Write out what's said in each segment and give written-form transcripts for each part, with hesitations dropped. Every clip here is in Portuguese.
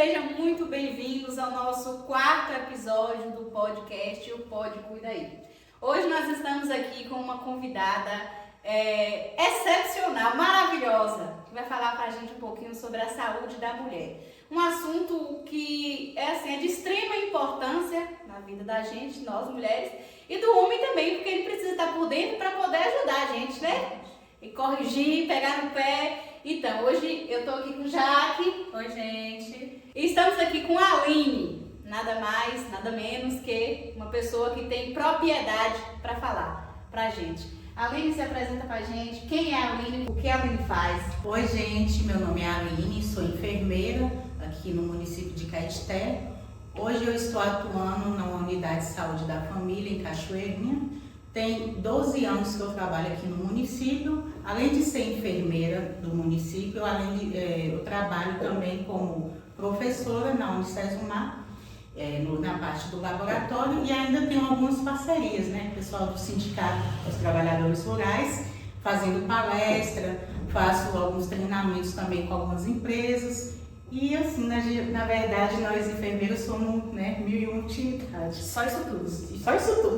Sejam muito bem-vindos ao nosso quarto episódio do podcast O Pode Cuida Aí. Hoje nós estamos aqui com uma convidada excepcional, maravilhosa, que vai falar pra gente um pouquinho sobre a saúde da mulher. Um assunto que é de extrema importância na vida da gente, nós mulheres, e do homem também, porque ele precisa estar por dentro para poder ajudar a gente, né? E corrigir, pegar no pé. Então, hoje eu tô aqui com Jaque. Oi, gente. E estamos aqui com a Aline. Nada mais, nada menos que uma pessoa que tem propriedade para falar pra gente. A Aline, se apresenta pra gente. Quem é a Aline? O que a Aline faz? Oi, gente. Meu nome é Aline, sou enfermeira aqui no município de Caetité. Hoje eu estou atuando na Unidade de Saúde da Família, em Cachoeirinha. Tem 12 anos que eu trabalho aqui no município. Além de ser enfermeira do município, eu trabalho também como professora na Unicesumar, na parte do laboratório, e ainda tenho algumas parcerias, né? Pessoal do Sindicato dos Trabalhadores Rurais, fazendo palestra, faço alguns treinamentos também com algumas empresas. E assim, na verdade, nós enfermeiros somos, né, 1001 utilidades. Só isso tudo. Só isso tudo.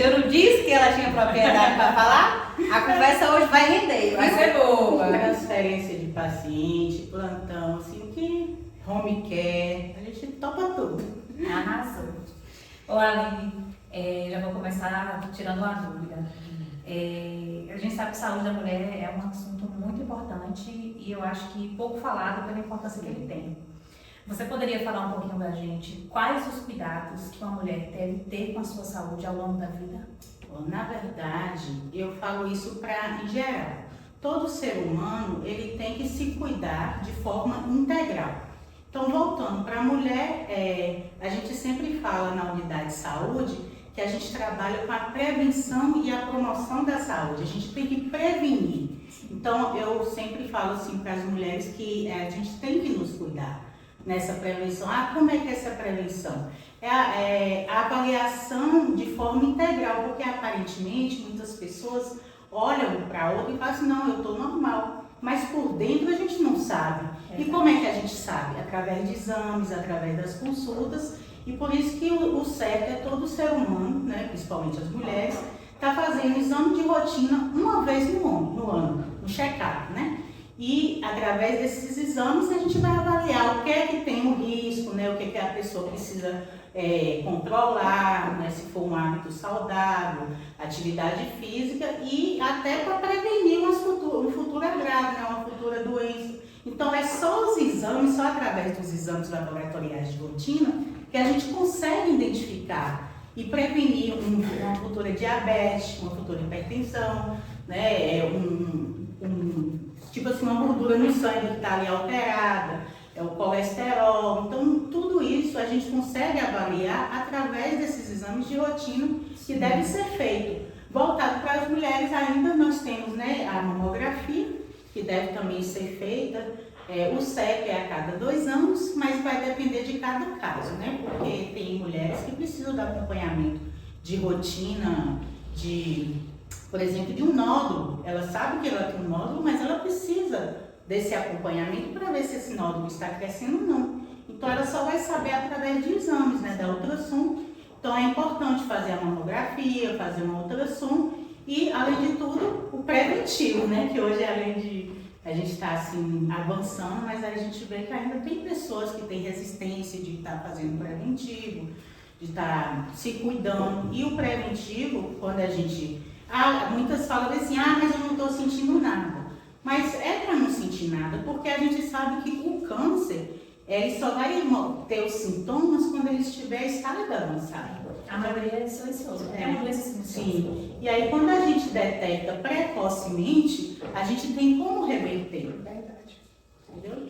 Eu não disse que ela tinha propriedade para falar? A conversa hoje vai render. Vai ser boa. Transferência de paciente, plantão, assim, o que home care, a gente topa tudo. Arrasou. Ô, Aline, já vou começar tirando uma dúvida. A gente sabe que saúde da mulher é um assunto muito importante e eu acho que pouco falado pela importância que ele tem. Você poderia falar um pouquinho da gente quais os cuidados que uma mulher deve ter com a sua saúde ao longo da vida? Na verdade, eu falo isso em geral. Todo ser humano, ele tem que se cuidar de forma integral. Então, voltando para a mulher, a gente sempre fala na unidade de saúde que a gente trabalha com a prevenção e a promoção da saúde. A gente tem que prevenir. Então, eu sempre falo assim para as mulheres que a gente tem que nos cuidar nessa prevenção. Como é que é essa prevenção? A avaliação de forma integral, porque aparentemente muitas pessoas olham para outra e falam assim, não, eu estou normal. Mas por dentro a gente não sabe. E como é que a gente sabe? Através de exames, através das consultas. E por isso que o certo é todo ser humano, né, principalmente as mulheres, tá fazendo exame de rotina uma vez no ano, no check-up, né? E através desses exames a gente vai avaliar o que é que tem o risco, né, o que é que a pessoa precisa controlar, né, se for um hábito saudável, atividade física e até para prevenir um futuro agravo, né, uma futura doença. Então é só os exames, só através dos exames laboratoriais de rotina que a gente consegue identificar e prevenir uma futura diabetes, uma futura hipertensão, né, tipo assim, uma gordura no sangue que está ali alterada, o colesterol. Então, tudo isso a gente consegue avaliar através desses exames de rotina que devem ser feitos. Voltado para as mulheres, ainda nós temos, né, a mamografia, que deve também ser feita. O CEP é a cada 2 anos, mas vai depender de cada caso, né? Porque tem mulheres que precisam de acompanhamento de rotina, por exemplo, de um nódulo. Ela sabe que ela tem um nódulo, mas ela precisa desse acompanhamento para ver se esse nódulo está crescendo ou não. Então ela só vai saber através de exames, né, da ultrassom. Então é importante fazer a mamografia, fazer uma ultrassom e, além de tudo, o preventivo, né? Que hoje, além de a gente está assim avançando, mas a gente vê que ainda tem pessoas que têm resistência de estar fazendo preventivo, de estar se cuidando. E o preventivo, quando a gente... muitas falam assim, mas eu não estou sentindo nada. Mas é para não sentir nada, porque a gente sabe que o câncer, ele só vai ter os sintomas quando ele estiver em estado avançado. A maioria é silenciosa, é uma doença silenciosa. Sim, e aí quando a gente detecta precocemente, a gente tem como reverter. Verdade. Entendeu?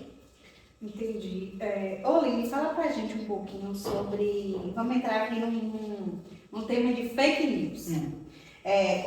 Entendi. Aline, fala pra gente um pouquinho sobre... Vamos entrar aqui num tema de fake news.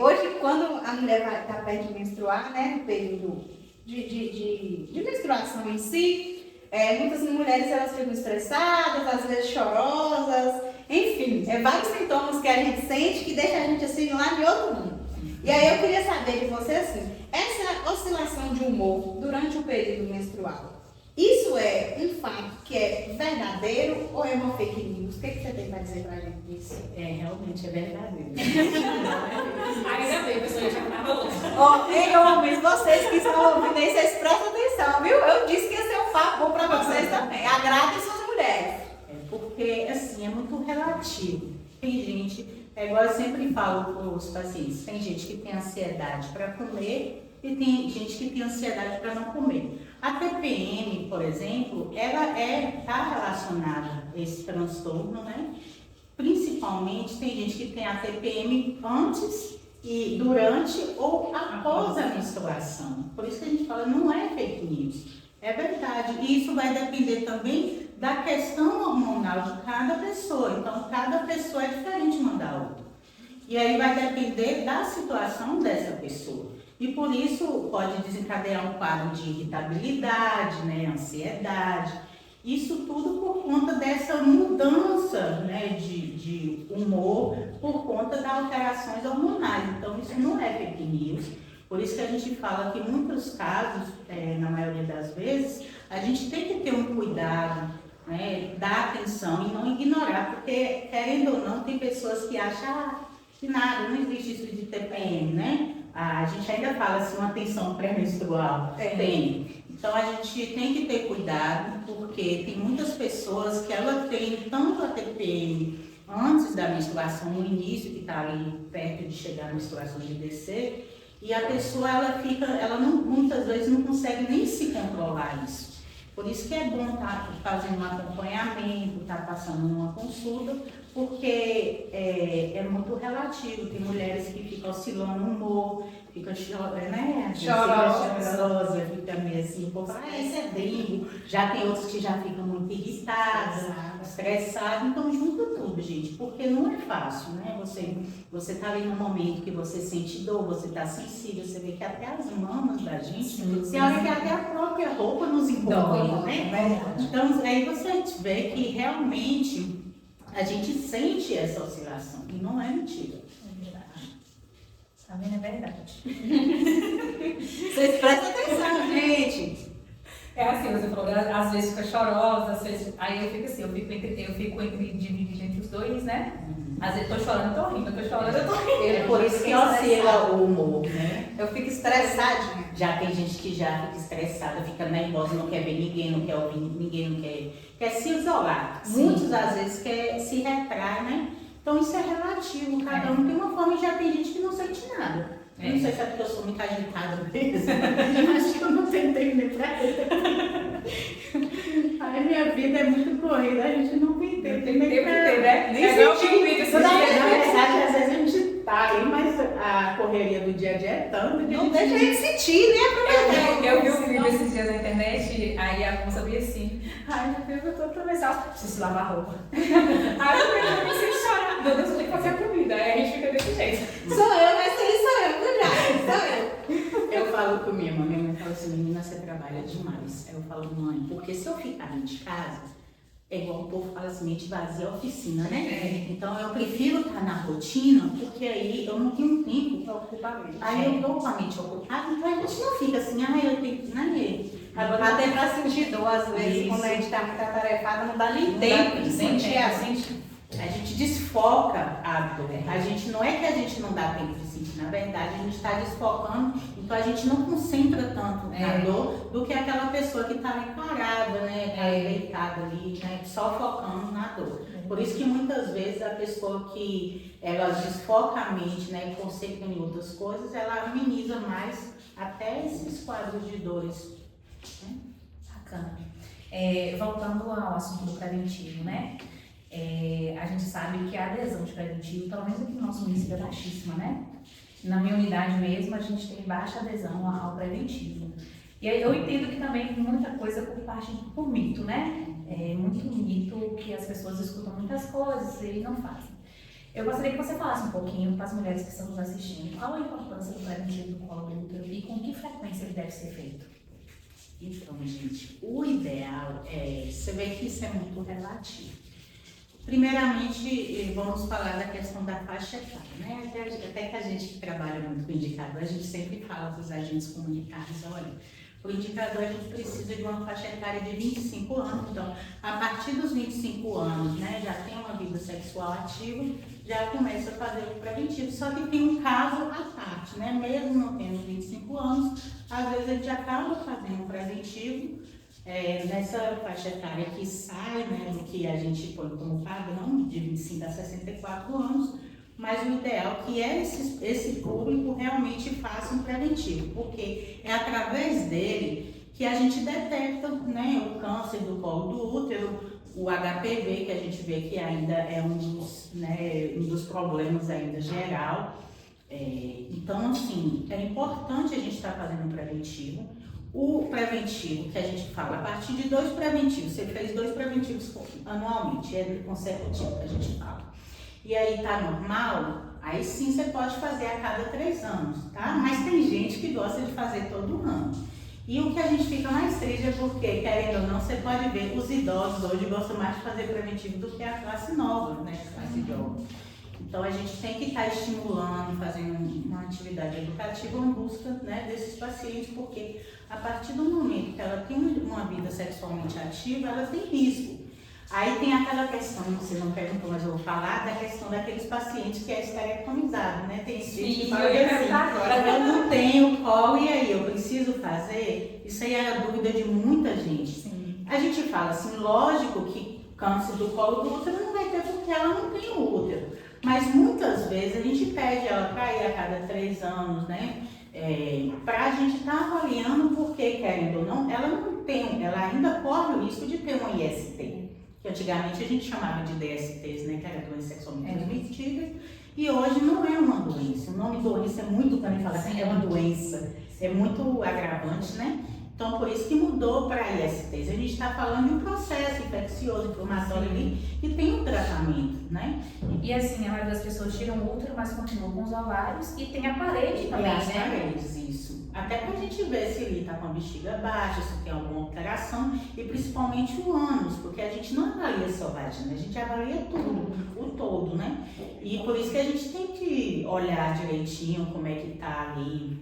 Hoje, quando a mulher vai estar perto de menstruar, né, no período de menstruação em si, muitas mulheres elas ficam estressadas, às vezes chorosas, enfim, vários sintomas que a gente sente que deixa a gente assim lá de outro mundo. E aí eu queria saber de você assim, essa oscilação de humor durante o período menstrual Isso é um fato que é verdadeiro ou é uma fake news? O que você tem para dizer para a gente disso? Realmente é verdadeiro. Ainda bem, a pessoa já estava louca. Ó, ei, homens, vocês que estão ouvindo aí, vocês prestem atenção, viu? Eu disse que ia ser um papo bom para vocês também. Agradem suas mulheres. Porque, assim, é muito relativo. Tem gente, igual eu sempre falo para os pacientes, tem gente que tem ansiedade para comer e tem gente que tem ansiedade para não comer. A TPM, por exemplo, ela está relacionada a esse transtorno, né? Principalmente tem gente que tem a TPM antes e durante ou após a menstruação. Por isso que a gente fala, não é fake news. É verdade. E isso vai depender também da questão hormonal de cada pessoa. Então, cada pessoa é diferente uma da outra. E aí vai depender da situação dessa pessoa. E por isso pode desencadear um quadro de irritabilidade, né, ansiedade. Isso tudo por conta dessa mudança, né, de humor, por conta das alterações hormonais. Então, isso não é fake news. Por isso que a gente fala que em muitos casos, na maioria das vezes, a gente tem que ter um cuidado, né, dar atenção e não ignorar, porque, querendo ou não, tem pessoas que acham que nada, não existe isso de TPM, né? A gente ainda fala assim, uma tensão pré-menstrual. Tem. Então, a gente tem que ter cuidado, porque tem muitas pessoas que ela tem tanto a TPM antes da menstruação, no início, que está ali perto de chegar a menstruação de descer, e a pessoa, ela muitas vezes não consegue nem se controlar isso. Por isso que é bom estar fazendo um acompanhamento, estar passando uma consulta, porque é muito relativo. Tem mulheres que ficam oscilando no humor, ficam chorosa, fica meio assim, um pouco, isso é dengue. Já tem outros que já ficam muito irritados, estressados. Então, junta tudo, gente, porque não é fácil, né? Você tá ali num momento que você sente dor, você tá sensível, você vê que até as mamas da gente, você olha que até a própria roupa nos incomoda, né? Então, aí você vê que realmente a gente sente essa oscilação e não é mentira. É verdade. Tá vendo? É verdade. Vocês prestem atenção, gente. É assim, você falou, às vezes fica chorosa, às vezes... Aí eu fico assim, eu fico dividida entre os dois, né? Às vezes eu tô chorando, eu tô rindo, eu tô chorando, eu tô rindo. É por isso que oscila o humor, né? Eu fico estressadinha. Já tem gente que já fica estressada, fica nervosa, não quer ver ninguém, não quer ouvir ninguém, não quer se isolar. Sim. Muitos, às vezes, se retrai, né? Então, isso é relativo, cada um tem uma forma e já tem gente que não sente nada. Não sei se é porque eu sou muito agitada mesmo, acho que eu não tenho tempo nem pra isso. A minha vida é muito corrida, a gente não tem tempo. Tem tempo, né? Nem sentido. Na verdade, às vezes a gente tá aí, mas a correria do dia a dia é tanto que Não deixa a gente sentir, né? Aproveitar. Eu vi um vídeo esses dias na internet, aí a moça veio assim, ai meu Deus, eu tô atravessada, preciso se lavar a roupa. Aí eu comecei a chorar, meu Deus, eu tenho que fazer a comida, aí a gente fica desse jeito. Sou eu, mas ele sou eu, viu, já? Sou eu. Eu falo com minha mãe fala assim, menina, você trabalha demais. Aí eu falo, mãe, porque se eu ficar dentro de casa, é igual o povo fala assim, mente vazia é oficina, né? Então eu prefiro estar na rotina, porque aí eu não tenho tempo para ocupar a mente. Aí eu estou com a mente ocupada, então a gente não fica assim, eu tenho que, né? Agora até pra sentir dor, às vezes, quando a gente tá muito atarefada, não dá nem tempo de sentir a gente desfoca a dor. A gente não é que a gente não dá tempo de sentir, na verdade a gente está desfocando, então a gente não concentra tanto na dor do que aquela pessoa que está ali parada, né? Tá deitada ali, né? Só focando na dor. Por isso que muitas vezes a pessoa que ela desfoca a mente, né, e concentra em outras coisas, ela ameniza mais até esses quadros de dores. Né? Bacana. Voltando ao assunto do preventivo, né? A gente sabe que a adesão de preventivo, pelo menos aqui no nosso município, é baixíssima, né? Na minha unidade mesmo, a gente tem baixa adesão ao preventivo. E aí eu entendo que também muita coisa por mito, né? Muito mito que as pessoas escutam muitas coisas e não fazem. Eu gostaria que você falasse um pouquinho para as mulheres que estão nos assistindo, qual a importância do preventivo do colo do útero e com que frequência ele deve ser feito? Então, gente, o ideal você vê que isso é muito relativo. Primeiramente, vamos falar da questão da faixa etária, né? Até que a gente que trabalha muito com indicador, a gente sempre fala para os agentes comunitários, olha, O indicador, a gente precisa de uma faixa etária de 25 anos. Então, a partir dos 25 anos, né, já tem uma vida sexual ativa, já começa a fazer o preventivo. Só que tem um caso à parte, né? Mesmo não tendo 25 anos, às vezes a gente acaba fazendo um preventivo nessa faixa etária que sai, né, do que a gente põe como padrão, de 25 a 64 anos, mas o ideal é que esse público realmente faça um preventivo, porque é através dele que a gente detecta, né, o câncer do colo do útero, o HPV, que a gente vê que ainda é um dos problemas ainda geral. Então, assim, é importante a gente estar fazendo um preventivo. O preventivo que a gente fala, a partir de 2 preventivos, você fez 2 preventivos anualmente, é consecutivo que a gente fala. E aí tá normal, aí sim você pode fazer a cada 3 anos, tá? Mas tem gente que gosta de fazer todo ano. E o que a gente fica mais triste é porque, querendo ou não, você pode ver, os idosos hoje gostam mais de fazer preventivo do que a classe nova, né? A classe jovem. Então a gente tem que estar estimulando, fazendo uma atividade educativa em busca, né, desses pacientes, porque a partir do momento que ela tem uma vida sexualmente ativa, ela tem risco. Aí tem aquela questão, você não perguntou, mas eu vou falar, da questão daqueles pacientes que é esterectomizado, né? Tem gente que fala assim, eu não tenho colo, e aí, eu preciso fazer? Isso aí é a dúvida de muita gente. Sim. A gente fala assim, lógico que câncer do colo do útero não vai ter porque ela não tem o útero. Mas muitas vezes a gente pede ela para ir a cada 3 anos, né? Para a gente estar avaliando, porque, querendo ou não, ela ainda corre o risco de ter uma IST. Que antigamente a gente chamava de DSTs, né, que era doença sexualmente transmissível, e hoje não é uma doença. O nome doença é muito, também fala assim, é uma doença, é muito agravante, né? Então, por isso que mudou para ISTs. A gente está falando de um processo infeccioso, inflamatório ali, que tem um tratamento, né? E assim, a maioria das pessoas tiram o útero, mas continuam com os ovários, e tem a parede também, as né? paredes, isso. Até pra gente ver se ele está com a bexiga baixa, se tem alguma alteração, e principalmente o ânus, porque a gente não avalia só a vagina, a gente avalia tudo, o todo, né? E por isso que a gente tem que olhar direitinho como é que tá ali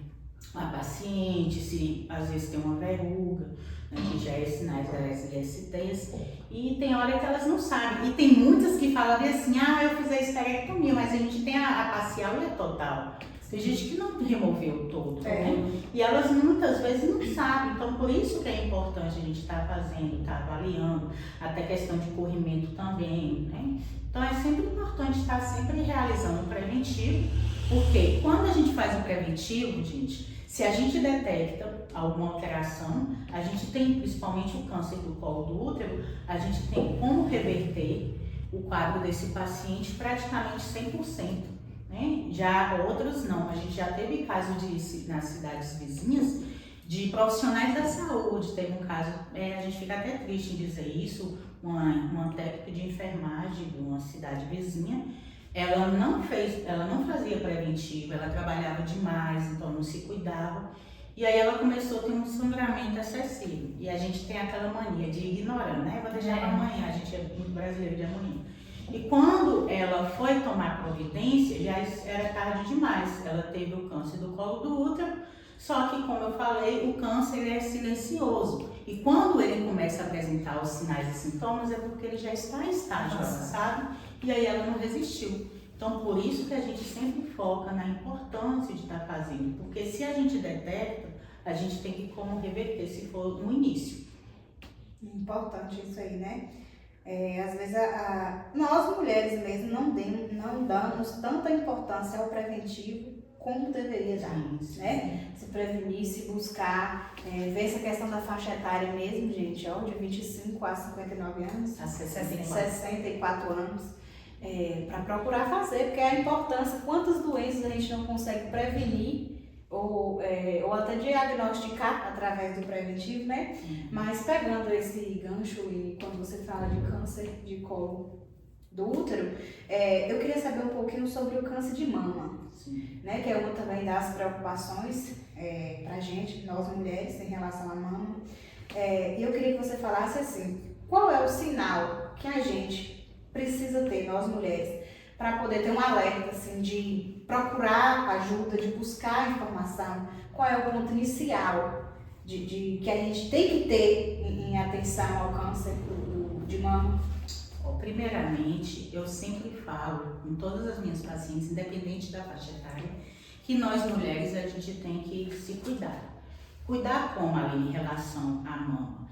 a paciente, se às vezes tem uma verruga, né, que já é sinais das ISTs, e tem hora que elas não sabem. E tem muitas que falam assim, eu fiz a esterectomia, mas a gente tem a parcial e a total. Tem gente que não removeu todo, né? E elas muitas vezes não sabem, então por isso que é importante a gente estar fazendo, estar avaliando, até questão de corrimento também, né? Então é sempre importante estar sempre realizando o preventivo, porque quando a gente faz o preventivo, gente, se a gente detecta alguma alteração, a gente tem principalmente o câncer do colo do útero, a gente tem como reverter o quadro desse paciente praticamente 100%. Né? Já outros não, a gente já teve caso nas cidades vizinhas de profissionais da saúde. Teve um caso, a gente fica até triste em dizer isso, uma técnica de enfermagem de uma cidade vizinha, ela não fazia preventivo, ela trabalhava demais, então não se cuidava, e aí ela começou a ter um sangramento excessivo, e a gente tem aquela mania de ignorar, né? Vou deixar para amanhã, a gente é muito brasileiro de amanhã. E quando ela foi tomar providência, já era tarde demais. Ela teve o câncer do colo do útero, só que, como eu falei, o câncer é silencioso. E quando ele começa a apresentar os sinais e sintomas, é porque ele já está em estágio avançado, e aí ela não resistiu. Então, por isso que a gente sempre foca na importância de estar fazendo, porque se a gente detecta, a gente tem que como reverter se for no início. Importante isso aí, né? Às vezes nós mulheres mesmo não damos tanta importância ao preventivo como deveria dar, né? Se prevenir, se buscar, ver essa questão da faixa etária mesmo, gente, de 25 a 59 anos, A 64 anos, para procurar fazer, porque é a importância, quantas doenças a gente não consegue prevenir ou até diagnosticar através do preventivo, né? Mas pegando esse gancho e quando você fala de câncer de colo do útero, eu queria saber um pouquinho sobre o câncer de mama, né? Que é uma também das preocupações pra gente, nós mulheres, em relação à mama. E eu queria que você falasse assim, qual é o sinal que a gente precisa ter, nós mulheres, para poder ter um alerta, assim, de procurar ajuda, de buscar informação, qual é o ponto inicial que a gente tem que ter em atenção ao câncer de mama? Primeiramente, eu sempre falo com todas as minhas pacientes, independente da faixa etária, que nós mulheres a gente tem que se cuidar. Cuidar como ali em relação à mama?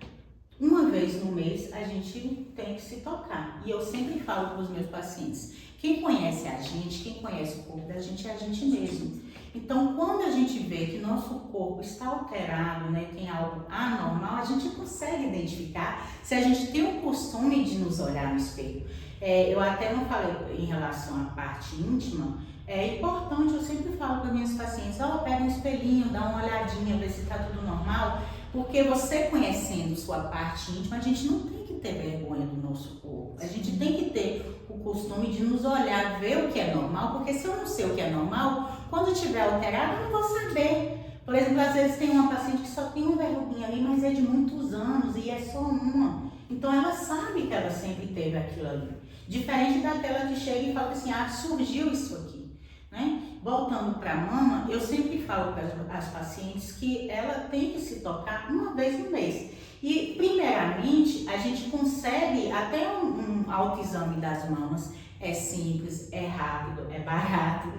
Uma vez no mês a gente tem que se tocar. E eu sempre falo para os meus pacientes, quem conhece a gente, quem conhece o corpo da gente é a gente mesmo. Então, quando a gente vê que nosso corpo está alterado, né, tem algo anormal, a gente consegue identificar se a gente tem o costume de nos olhar no espelho. Eu até não falei em relação à parte íntima, é importante, eu sempre falo para minhas pacientes, pega um espelhinho, dá uma olhadinha, vê se está tudo normal, porque você conhecendo sua parte íntima, a gente não tem que ter vergonha do nosso corpo, a gente tem que ter o costume de nos olhar, ver o que é normal, porque se eu não sei o que é normal, quando estiver alterado, eu não vou saber. Por exemplo, às vezes tem uma paciente que só tem uma verruguinha ali, mas é de muitos anos e é só uma. Então ela sabe que ela sempre teve aquilo ali. Diferente daquela que chega e fala assim, surgiu isso aqui. Né? Voltando para a mama, eu sempre falo para as pacientes que ela tem que se tocar uma vez no mês. E, primeiramente, a gente consegue até um autoexame das mamas. É simples, é rápido, é barato,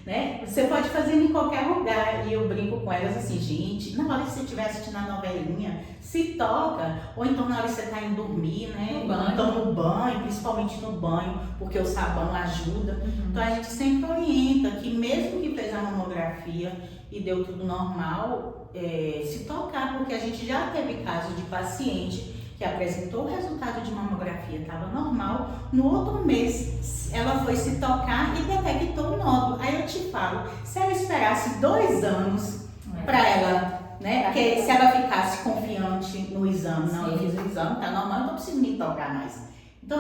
né? Você pode fazer em qualquer lugar. E eu brinco com elas assim, gente, na hora que você estiver assistindo a novelinha, se toca. Ou então na hora que você está indo dormir, né? Então no banho, principalmente no banho, porque o sabão ajuda. Então a gente sempre orienta que mesmo que fez a mamografia e deu tudo normal, se tocar, porque a gente já teve casos de paciente que apresentou o resultado de mamografia, estava normal, no outro mês ela foi se tocar e detectou um nódulo. Aí eu te falo, se ela esperasse 2 anos para ela, né? Porque se ela ficasse confiante no exame, não, eu fiz o exame, tá normal, eu não preciso me tocar mais. Então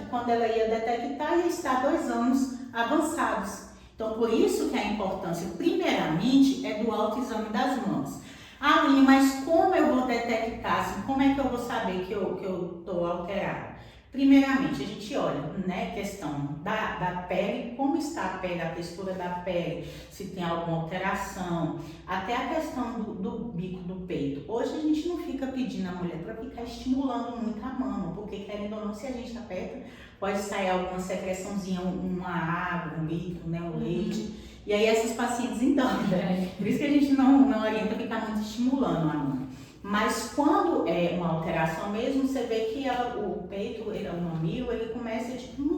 quando ela ia detectar, ia estar 2 anos avançados. Então por isso que a importância, primeiramente, é do autoexame das mamas. Aline, mas como eu vou detectar, assim, como é que eu vou saber que eu estou alterada? Primeiramente, a gente olha, né, questão da pele, como está a pele, a textura da pele, se tem alguma alteração, até a questão do bico do peito. Hoje a gente não fica pedindo à mulher para ficar estimulando muito a mama, porque querendo ou não, se a gente aperta, pode sair alguma secreçãozinha, uma água, um líquido, né, um leite. E aí essas pacientes endoidam. Por isso que a gente não orienta a ficar muito estimulando a mama. Mas quando é uma alteração mesmo, você vê que o peito, o mamilo, ele começa a diminuir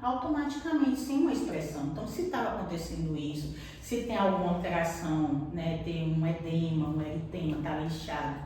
automaticamente, sem uma expressão. Então, se está acontecendo isso, se tem alguma alteração, né, tem um edema, um eritema, está lixado,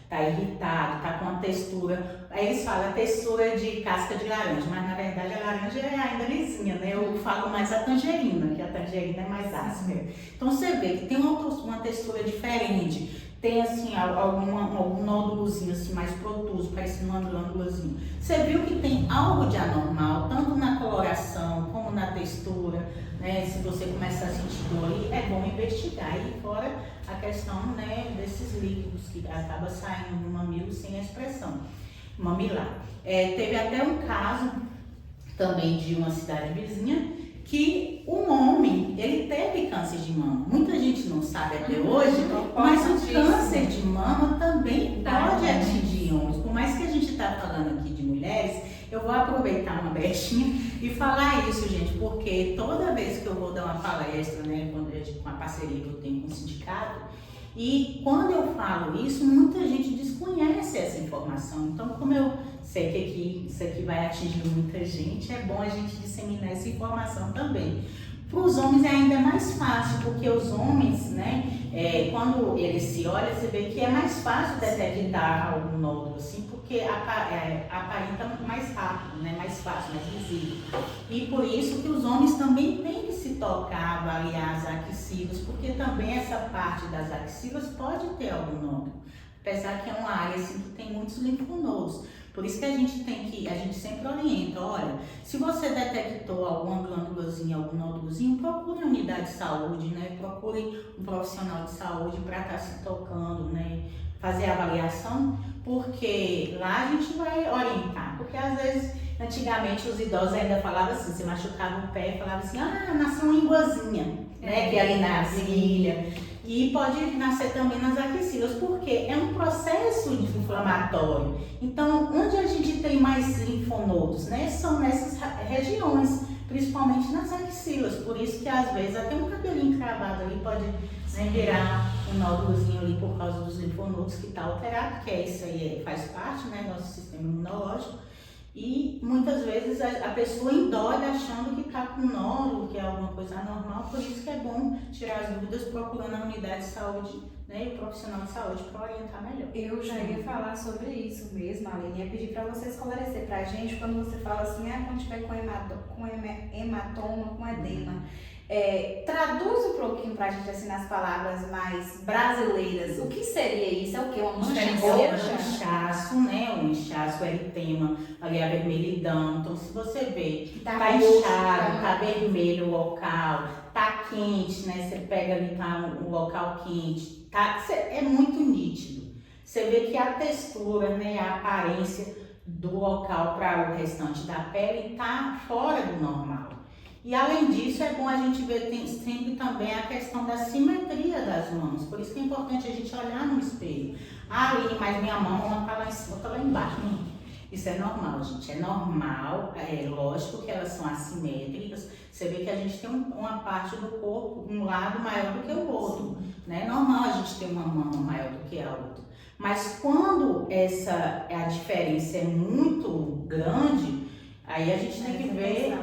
está irritado, está com uma textura, aí eles falam a textura de casca de laranja, mas na verdade a laranja é ainda lisinha, né? Eu falo mais a tangerina, que a tangerina é mais áspera. Então você vê que tem uma textura diferente, tem assim algum nódulozinho assim mais protuso, parecendo um glândulozinho. Você viu que tem algo de anormal, tanto na coloração como na textura, né? Se você começa a sentir dor ali, é bom investigar. E fora a questão, né, desses líquidos que acaba saindo no mamilo sem a expressão mamilar. Teve até um caso também de uma cidade vizinha que um homem, ele teve câncer de mama. Muita gente não sabe até hoje, mas o câncer de mama também pode atingir homens. Por mais que a gente está falando aqui de mulheres, eu vou aproveitar uma brechinha e falar isso, gente, porque toda vez que eu vou dar uma palestra, né, com a parceria que eu tenho com o sindicato, e quando eu falo isso, muita gente desconhece essa informação. Então, como eu sei que isso aqui vai atingir muita gente, é bom a gente disseminar essa informação também. Para os homens é ainda mais fácil, porque os homens, né, quando eles se olham, você vê que é mais fácil detectar algum nódulo, assim, porque aparenta mais rápido, né, mais fácil, mais visível. E por isso que os homens também têm que se tocar, avaliar as axilas, porque também essa parte das axilas pode ter algum nódulo, apesar que é uma área assim, que tem muitos linfonodos. Por isso que a gente sempre orienta, olha, se você detectou alguma glândulazinha, algum nódulozinho, procure a unidade de saúde, né? Procure um profissional de saúde para estar se tocando, né? Fazer a avaliação, porque lá a gente vai orientar, porque às vezes, antigamente os idosos ainda falavam assim, você machucava o pé e falava assim, nasceu uma engozinha, né? Que é ali na virilha. E pode nascer também nas axilas, porque é um processo inflamatório. Então, onde a gente tem mais linfonodos, né? São nessas regiões, principalmente nas axilas. Por isso que às vezes até um cabelinho cravado ali pode, né, virar um nódulozinho ali por causa dos linfonodos que está alterado, que é isso aí, faz parte, né, do nosso sistema imunológico. E muitas vezes a pessoa endói achando que está com nódulo, que é alguma coisa anormal, por isso que é bom tirar as dúvidas procurando a unidade de saúde, né, e o profissional de saúde para orientar melhor. Eu já ia falar sobre isso mesmo, Aline. Ia pedir para você esclarecer para a gente quando você fala assim, quando tiver com hematoma, com edema. Traduz um pouquinho pra gente assim nas palavras mais brasileiras. O que seria isso? É o quê? Uma mancha roxa? Um inchaço, né? Um inchaço, eritema, ali a vermelhidão. Então, se você vê que tá inchado, tá vermelho o local, tá quente, né? Você pega ali, tá o local quente, é muito nítido. Você vê que a textura, né? A aparência do local para o restante da pele tá fora do normal. E além disso, é bom a gente ver sempre também a questão da simetria das mãos. Por isso que é importante a gente olhar no espelho. Aline, mas minha mão está lá em cima, está lá embaixo. Isso é normal, gente. É normal, lógico que elas são assimétricas. Você vê que a gente tem uma parte do corpo, um lado maior do que o outro. Né? É normal a gente ter uma mão maior do que a outra. Mas quando a diferença é muito grande, aí a gente tem que ver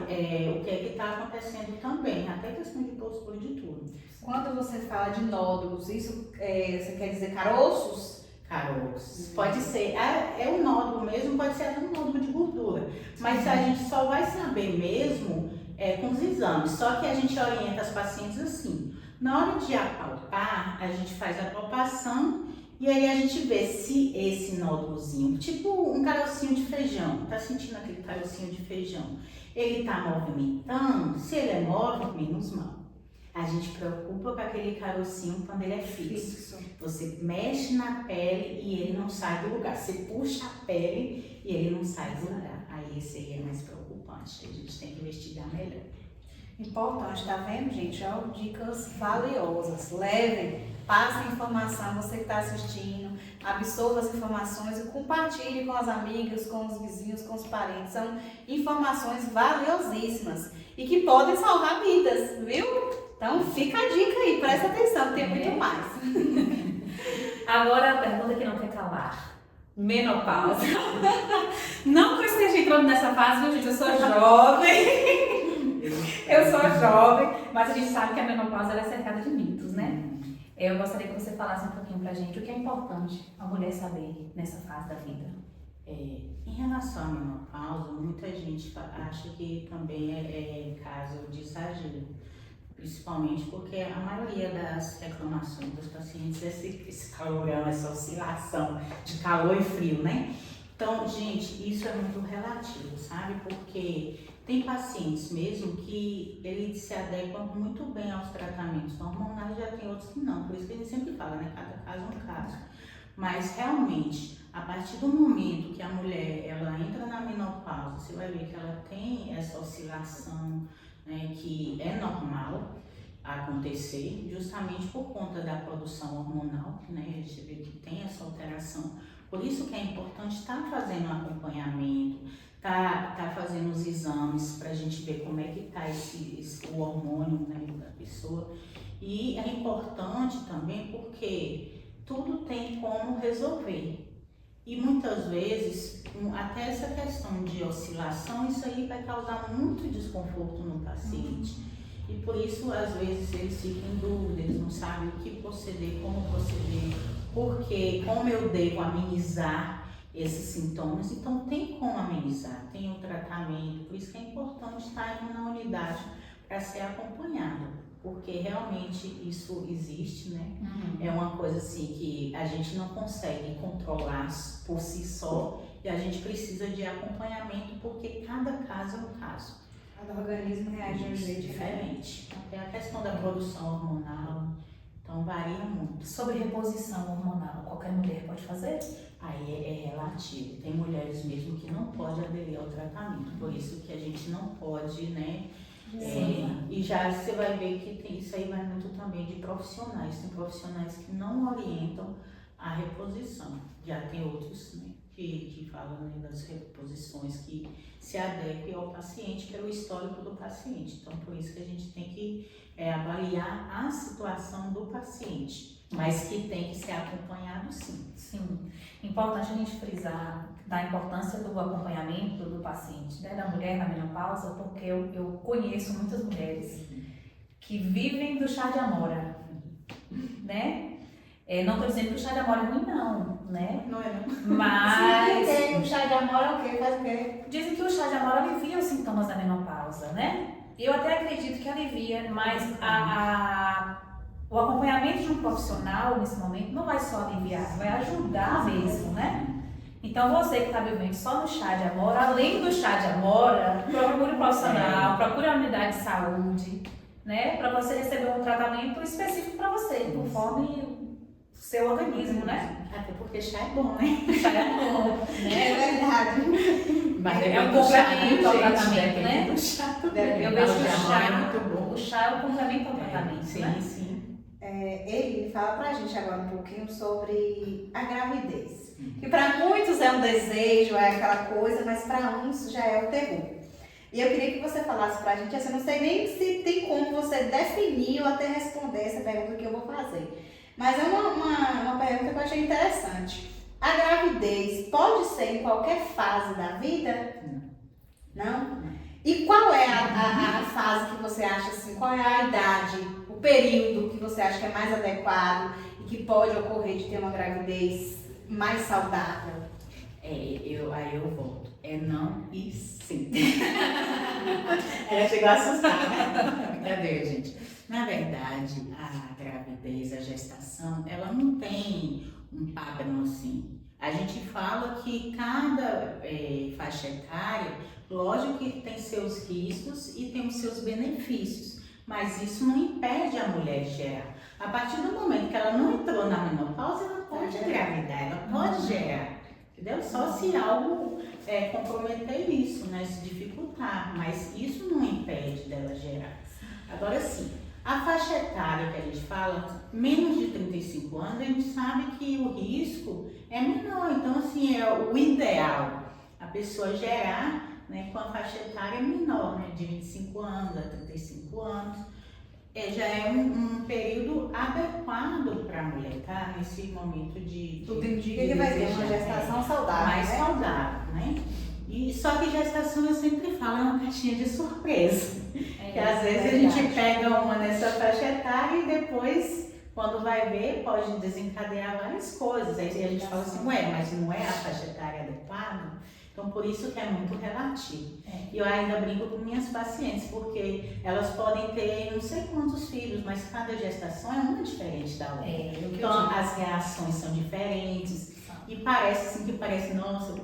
o que é que está acontecendo também, até questão de postura de tudo. Quando você fala de nódulos, isso você quer dizer caroços? Caroços. Pode ser, é um nódulo mesmo, pode ser até um nódulo de gordura. Mas a gente só vai saber mesmo com os exames. Só que a gente orienta as pacientes assim. Na hora de apalpar, a gente faz a palpação. E aí a gente vê se esse nódulozinho, tipo um carocinho de feijão, tá sentindo aquele carocinho de feijão, ele tá movimentando, se ele é móvel, menos mal. A gente preocupa com aquele carocinho quando ele é fixo. Você mexe na pele e ele não sai do lugar. Você puxa a pele e ele não sai do lugar. Aí esse aí é mais preocupante, a gente tem que investigar melhor. Importante, tá vendo, gente? Dicas valiosas. Levem, passem informação, você que está assistindo, absorva as informações e compartilhe com as amigas, com os vizinhos, com os parentes. São informações valiosíssimas e que podem salvar vidas, viu? Então fica a dica aí, presta atenção, tem muito mais. Agora a pergunta que não quer calar. Menopausa. Não que eu esteja entrando nessa fase, viu, gente? Eu sou jovem. Eu sou jovem, mas a gente sabe que a menopausa ela é cercada de mitos, né? Eu gostaria que você falasse um pouquinho pra gente o que é importante a mulher saber nessa fase da vida. Em relação à menopausa, muita gente acha que também é caso de exagero, principalmente porque a maioria das reclamações dos pacientes é esse calorão, essa oscilação de calor e frio, né? Então, gente, isso é muito relativo, sabe? Porque tem pacientes mesmo que eles se adequam muito bem aos tratamentos hormonais, já tem outros que não. Por isso que a gente sempre fala, né? Cada caso é um caso. Mas realmente, a partir do momento que a mulher ela entra na menopausa, você vai ver que ela tem essa oscilação, né, que é normal acontecer, justamente por conta da produção hormonal, né? A gente vê que tem essa alteração. Por isso que é importante estar fazendo um acompanhamento, tá fazendo os exames para a gente ver como é que tá o hormônio, né, da pessoa. E é importante também porque tudo tem como resolver. E muitas vezes, até essa questão de oscilação, isso aí vai causar muito desconforto no paciente. E por isso, às vezes, eles ficam em dúvida, eles não sabem o que proceder, como proceder, porque como eu devo amenizar esses sintomas. Então, tem como amenizar, tem o tratamento, por isso que é importante estar indo na unidade para ser acompanhada, porque realmente isso existe, né? É uma coisa assim que a gente não consegue controlar por si só e a gente precisa de acompanhamento porque cada caso é um caso. Cada organismo reage de um jeito diferente. Até a questão da produção hormonal, então varia muito. Sobre reposição hormonal, qualquer mulher pode fazer? Aí é relativo. Tem mulheres mesmo que não podem aderir ao tratamento, por isso que a gente não pode, né, E já você vai ver que isso aí vai muito também de profissionais. Tem profissionais que não orientam a reposição. Já tem outros, né, que falam, né, das reposições que se adequem ao paciente, pelo histórico do paciente. Então, por isso que a gente tem que avaliar a situação do paciente, mas que tem que ser acompanhado sim. Sim, importante a gente frisar da importância do acompanhamento do paciente, né, da mulher na menopausa, porque eu conheço muitas mulheres que vivem do chá de amora, né? Não estou dizendo que o chá de amora é ruim, não, né? Não é não? Mas Sim, o chá de amora é o quê? Faz o quê? dizem que o chá de amora alivia os sintomas da menopausa, né? Eu até acredito que alivia, mas o acompanhamento de um profissional nesse momento não vai só aliviar, vai ajudar mesmo, né? Então você que está vivendo só no chá de amora, além do chá de amora, procure um profissional, procure a unidade de saúde, né? Para você receber um tratamento específico para você, conforme o seu organismo, né? Até porque chá é bom, né? Chá é bom, né? É verdade. Mas É um complemento ao tratamento, depende né? do chá. Eu vejo que o chá é muito bom. O chá é um complemento ao tratamento, Sim, né? sim. Ele fala pra gente agora um pouquinho sobre a gravidez. Que para muitos é um desejo, é aquela coisa, mas para uns já é o terror. E eu queria que você falasse pra gente, assim, eu não sei nem se tem como você definir ou até responder essa pergunta que eu vou fazer. Mas é uma pergunta que eu achei interessante. A gravidez pode ser em qualquer fase da vida? Não? E qual é a fase que você acha assim, qual é a idade, o período que você acha que é mais adequado e que pode ocorrer de ter uma gravidez mais saudável? Aí eu volto. É não e sim. Ela chegou a assustar, né? Brincadeira, gente. Na verdade, a gravidez, a gestação, ela não tem um padrão assim. A gente fala que cada faixa etária, lógico que tem seus riscos e tem os seus benefícios, mas isso não impede a mulher de gerar. A partir do momento que ela não entrou na menopausa, ela pode engravidar, ela pode gerar, entendeu? Só se algo comprometer isso, né, se dificultar, mas isso não impede dela gerar. Agora sim, a faixa etária que a gente fala, menos de 35 anos, a gente sabe que o risco é menor, então assim, é o ideal, a pessoa gerar, né, com a faixa etária menor, né, de 25 anos a 35 anos, já é um período adequado para a mulher, tá? Nesse momento de Tudo indica que vai ter uma gestação saudável, mais né? saudável, né? E só que gestação eu sempre falo, é uma caixinha de surpresa. Que às vezes a gente pega uma nessa faixa etária e depois, quando vai ver, pode desencadear várias coisas. Aí a gente fala assim, mas não é a faixa etária adequada? Então, por isso que é muito relativo. E eu ainda brinco com minhas pacientes, porque elas podem ter não sei quantos filhos, mas cada gestação é uma diferente da outra. Então, as reações são diferentes. E parece assim, nossa,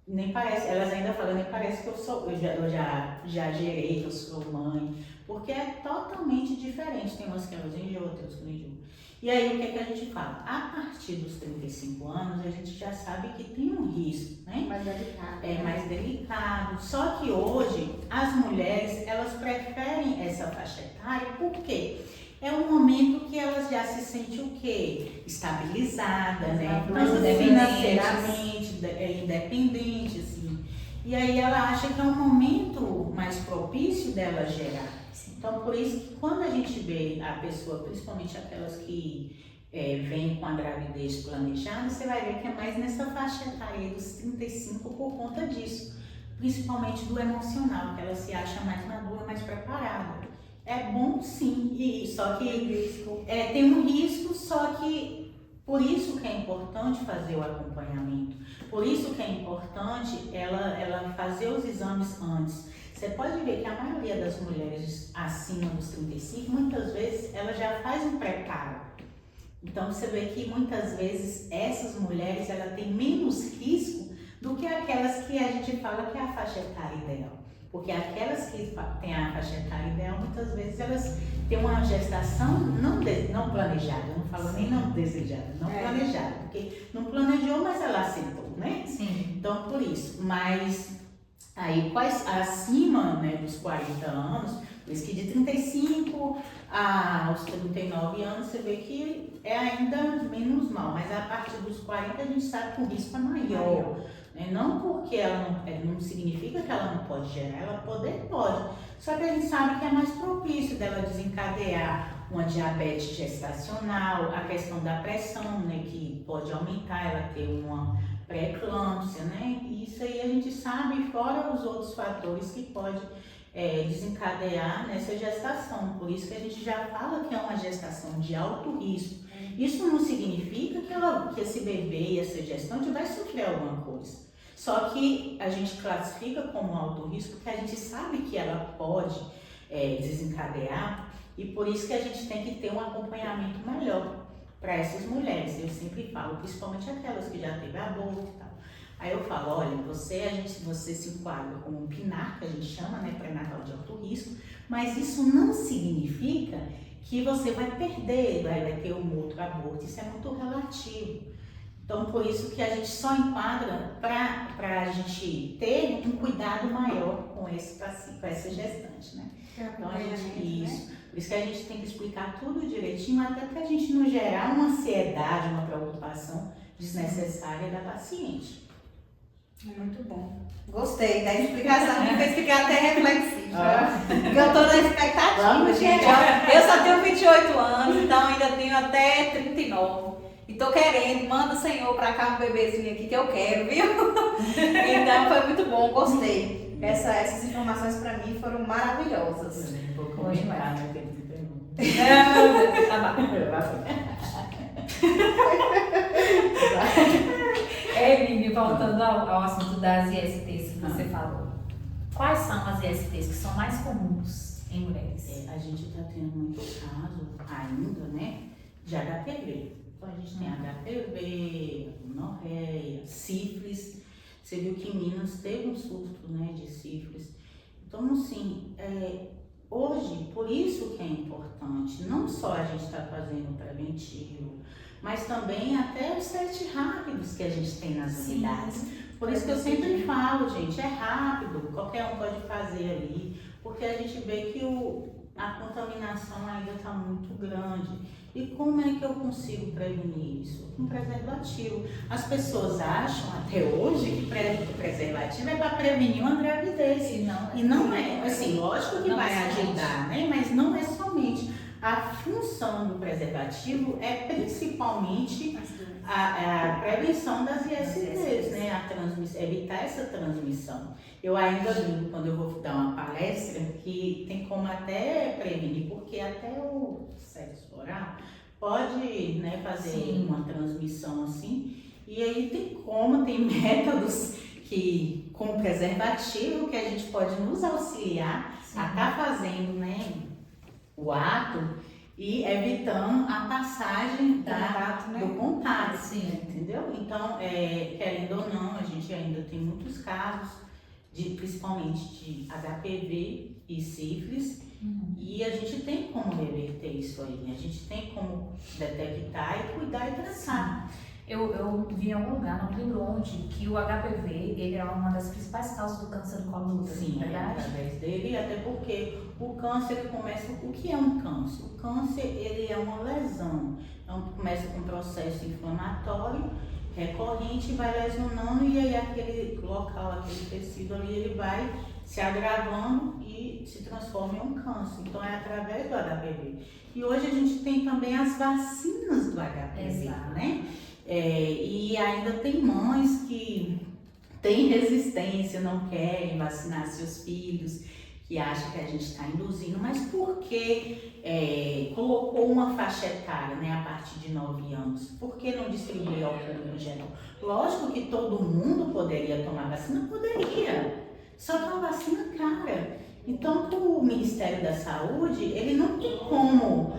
nem parece, elas ainda falam, nem parece que eu já gerei, que eu sou mãe. Porque é totalmente diferente. Tem umas que elas enjoam, outras que não enjoam. E aí, o que a gente fala? A partir dos 35 anos, a gente já sabe que tem um risco, né? Mais delicado. É mais delicado. Só que hoje, as mulheres, elas preferem essa faixa etária, por quê? É um momento que elas já se sentem o quê? Estabilizada, né? Financeiramente, independente, assim. E aí ela acha que é um momento mais propício dela gerar. Então, por isso que quando a gente vê a pessoa, principalmente aquelas que vêm com a gravidez planejada, você vai ver que é mais nessa faixa etária dos 35 por conta disso. Principalmente do emocional, que ela se acha mais madura, mais preparada. É bom sim, só que tem um risco, só que por isso que é importante fazer o acompanhamento. Por isso que é importante ela fazer os exames antes. Você pode ver que a maioria das mulheres acima dos 35, muitas vezes, ela já faz um preparo. Então, você vê que muitas vezes essas mulheres, ela tem menos risco do que aquelas que a gente fala que é a faixa etária ideal. Porque aquelas que têm a faixa etária ideal, muitas vezes elas têm uma gestação não planejada. Eu não falo nem não desejada, não planejada. Porque não planejou, mas ela aceitou, né? Sim. Então, por isso. Mas aí, acima, né, dos 40 anos, Por isso que de 35 aos 39 anos você vê que é ainda menos mal, mas a partir dos 40 a gente sabe que o risco é maior. Né? Não porque ela não significa que ela não pode gerar, ela pode. Só que a gente sabe que é mais propício dela desencadear uma diabetes gestacional, a questão da pressão, né, que pode aumentar, ela ter uma pré-eclâmpsia, né? E isso aí a gente sabe, fora os outros fatores que pode desencadear nessa gestação. Por isso que a gente já fala que é uma gestação de alto risco. Isso não significa que esse bebê e essa gestante vai sofrer alguma coisa. Só que a gente classifica como alto risco porque a gente sabe que ela pode desencadear e por isso que a gente tem que ter um acompanhamento melhor para essas mulheres. Eu sempre falo, principalmente aquelas que já teve aborto e tal. Aí eu falo, olha, você se enquadra como um PNAR, que a gente chama, né, pré-natal de alto risco, mas isso não significa que você vai perder, vai ter um outro aborto, isso é muito relativo. Então, por isso que a gente só enquadra para a gente ter um cuidado maior com essa gestante, né? Então, por isso que a gente tem que explicar tudo direitinho, até para a gente não gerar uma ansiedade, uma preocupação desnecessária da paciente. Muito bom. Gostei da explicação, me fez ficar até reflexiva. Porque eu tô na expectativa, gente. Eu só tenho 28 anos, então ainda tenho até 39. E tô querendo, manda o Senhor pra cá um bebezinho aqui que eu quero, viu? Então foi muito bom, gostei. Essas informações pra mim foram maravilhosas. Hoje mais, né? Lili, voltando ao assunto das ISTs que você falou. Quais são as ISTs que são mais comuns em mulheres? A gente está tendo muito caso ainda, né, de HPV. Então a gente tem HPV, gonorreia, sífilis. Você viu que em Minas teve um surto, né, de sífilis. Então, assim, hoje, por isso que é importante, não só a gente está fazendo preventivo, mas também até os testes rápidos que a gente tem nas unidades. Por isso que eu sempre falo, gente, é rápido, qualquer um pode fazer ali, porque a gente vê que a contaminação ainda está muito grande. E como é que eu consigo prevenir isso? Com preservativo. As pessoas acham até hoje que preservativo é para prevenir uma gravidez. E não é. Assim, lógico que vai ajudar, né? Mas não é somente. A função do preservativo é principalmente a prevenção das ISTs, né? Evitar essa transmissão. Eu ainda digo, quando eu vou dar uma palestra, que tem como até prevenir, porque até o sexo oral pode, né, fazer uma transmissão assim. E aí tem métodos que, com preservativo, que a gente pode nos auxiliar a estar fazendo, né, o ato e evitando a passagem do contato, entendeu? Então, querendo ou não, a gente ainda tem muitos casos, principalmente de HPV e sífilis, e a gente tem como reverter isso aí, né? A gente tem como detectar e cuidar e tratar. Eu vi em algum lugar, não lembro onde, que o HPV ele é uma das principais causas do câncer do colo do útero. Sim, através dele, até porque o câncer começa... O que é um câncer? O câncer ele é uma lesão. Então, começa com um processo inflamatório recorrente, vai lesionando e aí aquele local, aquele tecido ali, ele vai se agravando e se transforma em um câncer. Então, é através do HPV. E hoje a gente tem também as vacinas do HPV, né? E ainda tem mães que têm resistência, não querem vacinar seus filhos, que acham que a gente está induzindo, mas porque colocou uma faixa etária, né, a partir de 9 anos? Por que não distribuir ao público geral? Lógico que todo mundo poderia tomar vacina, poderia, só que é uma vacina cara. Então, o Ministério da Saúde, ele não tem como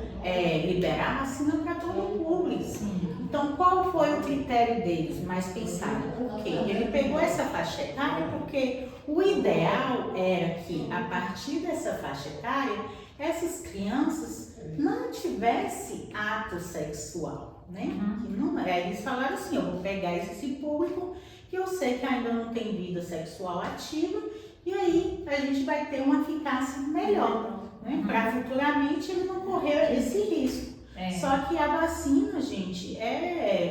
liberar vacina para todo o público. Então, qual foi o critério deles mais pensado? Por quê? Ele pegou essa faixa etária porque o ideal era que, a partir dessa faixa etária, essas crianças não tivessem ato sexual, né? Que não, eles falaram assim, eu vou pegar esse público que eu sei que ainda não tem vida sexual ativa, e aí a gente vai ter uma eficácia melhor. né? Para futuramente ele não correr esse risco. Só que a vacina, gente,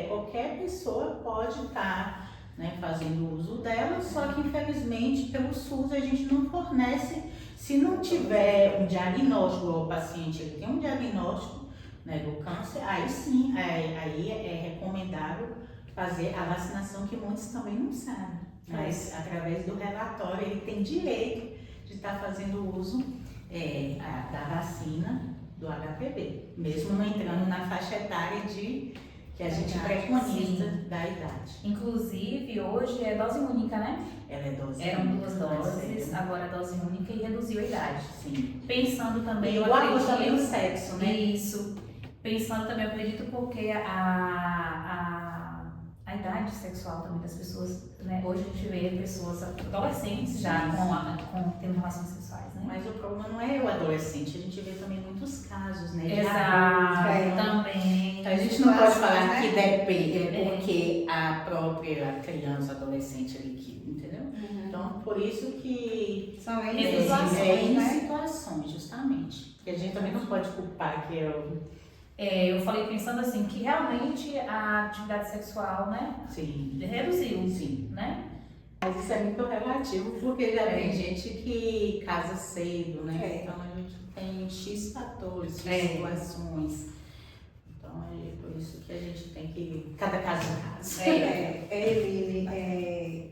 qualquer pessoa pode estar, né, fazendo uso dela, só que infelizmente pelo SUS a gente não fornece. Se não tiver um diagnóstico, o paciente ele tem um diagnóstico, né, do câncer, aí sim, aí é recomendável fazer a vacinação, que muitos também não sabem. Mas através do relatório ele tem direito de estar fazendo uso da vacina do HPV, mesmo não entrando na faixa etária que a gente preconiza da idade. Inclusive, hoje é dose única, né? Ela é dose Eram única, 2 doses, agora é dose única e reduziu a idade. Sim. Pensando também, E igual também o sexo, né? Isso. Pensando também, eu acredito porque a idade sexual também das pessoas, né? Hoje a gente vê pessoas adolescentes já tendo relações sexuais, né? Mas o problema não é o adolescente, a gente vê também muitos casos, né? Exato, também. Então a gente não pode falar que depende, porque a própria criança, adolescente ali, entendeu? Então, por isso que são situações, justamente. Que a gente também não pode culpar que eu falei pensando assim, que realmente a atividade sexual, né? Sim. Reduziu. Sim. Né? Mas isso é muito relativo, porque já tem gente que casa cedo, né? Então a gente tem X fatores, X situações. Então é por isso que a gente tem que. Cada caso é um caso.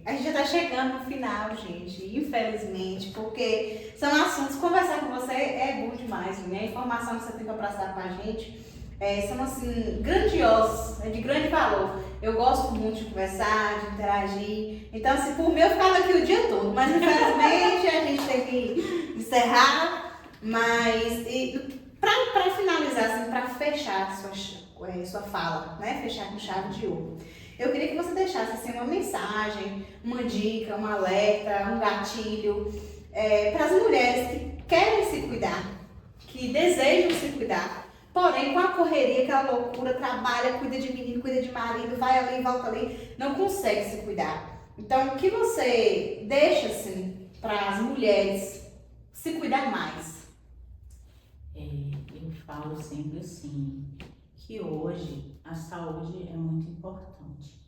A gente já tá chegando no final, gente, infelizmente, porque são assuntos, conversar com você é bom demais, né? A informação que você tem para passar pra gente são assim, grandiosos, de grande valor. Eu gosto muito de conversar, de interagir. Então, assim, por mim eu ficava aqui o dia todo, mas infelizmente a gente tem que encerrar. Mas para finalizar, assim, para fechar sua fala, né? Fechar com chave de ouro. Eu queria que você deixasse assim, uma mensagem, uma dica, um alerta, um gatilho para as mulheres que querem se cuidar, que desejam se cuidar. Porém, com a correria, aquela loucura, trabalha, cuida de menino, cuida de marido, vai ali, volta ali, não consegue se cuidar. Então, o que você deixa, assim, para as mulheres se cuidar mais? Eu falo sempre assim, que hoje a saúde é muito importante.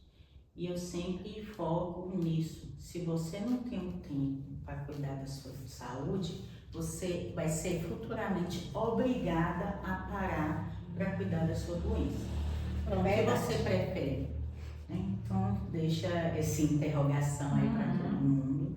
E eu sempre foco nisso. Se você não tem um tempo para cuidar da sua saúde, você vai ser futuramente obrigada a parar para cuidar da sua doença. O que você prefere? Então, deixa essa interrogação aí para todo mundo.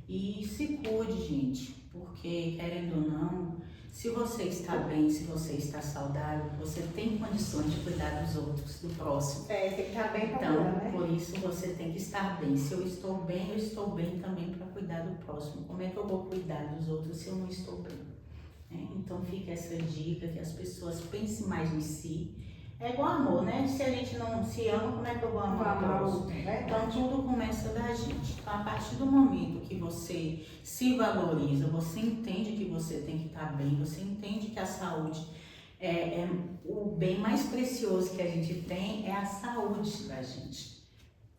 E se cuide, gente, porque, querendo ou não, se você está bem, se você está saudável, você tem condições de cuidar dos outros, do próximo. Tem que estar bem para Então, cuidar, né? por isso você tem que estar bem. Se eu estou bem também para cuidar do próximo. Como é que eu vou cuidar dos outros se eu não estou bem? Então fica essa dica, que as pessoas pensem mais em si. É igual amor, né? Se a gente não se ama, como é que eu vou amar o próximo? Então tudo começa da gente. Então, a partir do momento que você se valoriza, você entende que você tem que estar bem, você entende que a saúde é o bem mais precioso que a gente tem, é a saúde da gente.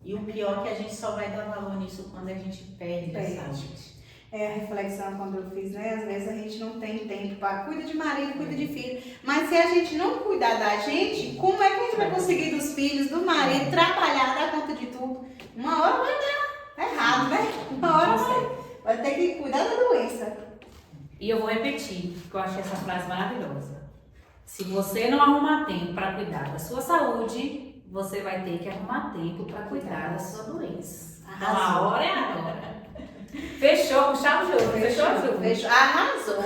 E o pior é que a gente só vai dar valor nisso quando a gente perde a saúde. A reflexão quando eu fiz, né? Às vezes a gente não tem tempo para cuida de marido, cuida de filho. Mas se a gente não cuidar da gente, como é que a gente vai conseguir dos filhos, do marido, trabalhar, dar conta de tudo? Uma hora vai dar errado, né? Uma hora vai ter que cuidar da doença. E eu vou repetir, porque eu achei essa frase maravilhosa. Se você não arrumar tempo para cuidar da sua saúde, você vai ter que arrumar tempo para cuidar da sua doença. Então a hora é agora. Fechou, com chave de ouro. Fechou. Arrasou.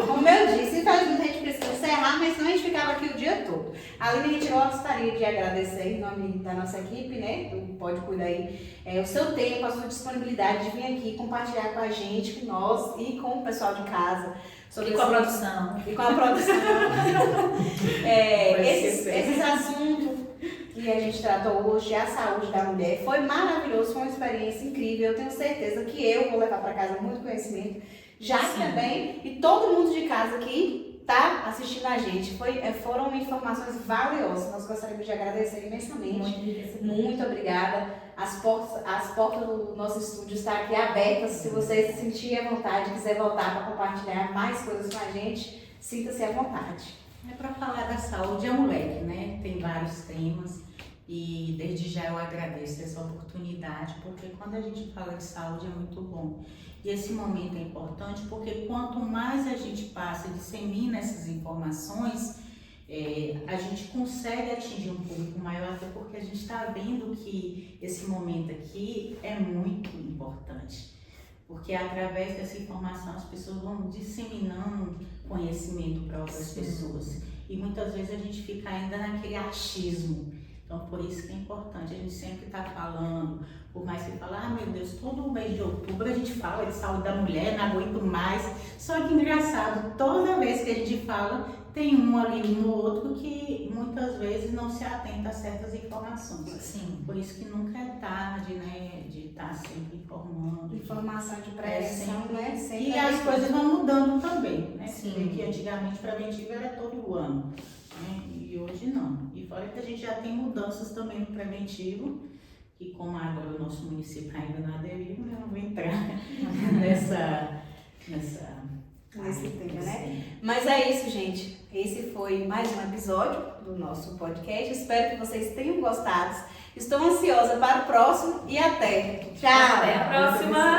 Como eu disse, infelizmente a gente precisa encerrar, mas senão a gente ficava aqui o dia todo. Aline, a gente gostaria de agradecer em nome da nossa equipe, né? Tu pode cuidar aí o seu tempo, a sua disponibilidade de vir aqui compartilhar com a gente, com nós e com o pessoal de casa. E com a produção. E com a produção. Esses assuntos que a gente tratou hoje, a saúde da mulher, foi maravilhoso, foi uma experiência incrível. Eu tenho certeza que eu vou levar para casa muito conhecimento, já que também, e todo mundo de casa aqui tá assistindo a gente. Foram informações valiosas. Nós gostaríamos de agradecer imensamente. Muito obrigada. As portas do nosso estúdio estão aqui abertas. Se você se sentir à vontade, quiser voltar para compartilhar mais coisas com a gente, sinta-se à vontade. É para falar da saúde é moleque, né? Tem vários temas e desde já eu agradeço essa oportunidade, porque quando a gente fala de saúde é muito bom. E esse momento é importante porque quanto mais a gente passa e dissemina essas informações, a gente consegue atingir um público maior, até porque a gente está vendo que esse momento aqui é muito importante. Porque através dessa informação as pessoas vão disseminando conhecimento para outras pessoas. E muitas vezes a gente fica ainda naquele achismo. Então por isso que é importante, a gente sempre está falando, por mais que fale, meu Deus, todo mês de outubro a gente fala de saúde da mulher, não aguento mais. Só que engraçado, toda vez que a gente fala, tem um ali no outro que muitas vezes não se atenta a certas informações. Sim. Por isso que nunca é tarde, né, de estar sempre informando. Informação de prevenção, né? Sempre E as coisas vão mudando também, né? Sim. Porque antigamente preventivo era todo ano, né? E hoje não. E fora que a gente já tem mudanças também no preventivo, que como agora o nosso município ainda não aderiu, eu não vou entrar nesse tema, né? Mas é isso, gente. Esse foi mais um episódio do nosso podcast. Espero que vocês tenham gostado. Estou ansiosa para o próximo e até. Tchau! Até a próxima!